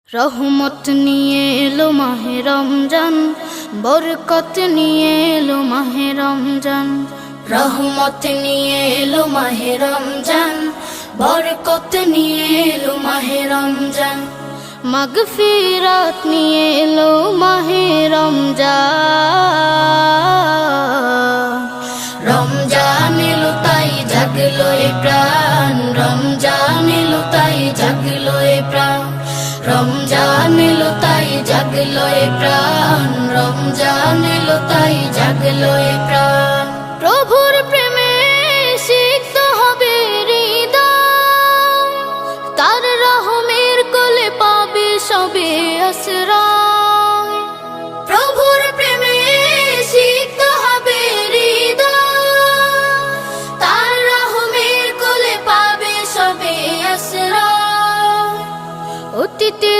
রহমত নিয়ে এলো মাহে রমজান, বরকত নিয়ে এলো মাহে রমজান। রহমত নিয়ে এলো মাহে রমজান, বরকত নিয়ে এলো মাহে রমজান। মাগফিরাত নিয়ে এলো মাহে রমজান। রমজান এলো তাই জাগলো এ প্রাণ, রমজান এলো তাই জাগলো এ প্রাণ। রমজান এলো তাই জাগলো এ প্রাণ, রমজান এলো তাই জাগলো এ প্রাণ। প্রভুর প্রেমে সিক্ত হবে হৃদয়, তার রহমের কোলে পাবে সবে আশ্রয়। প্রভুর প্রেমে সিক্ত হবে হৃদয়, তার রহমের কোলে পাবে সবে আশ্রয়। অতীতে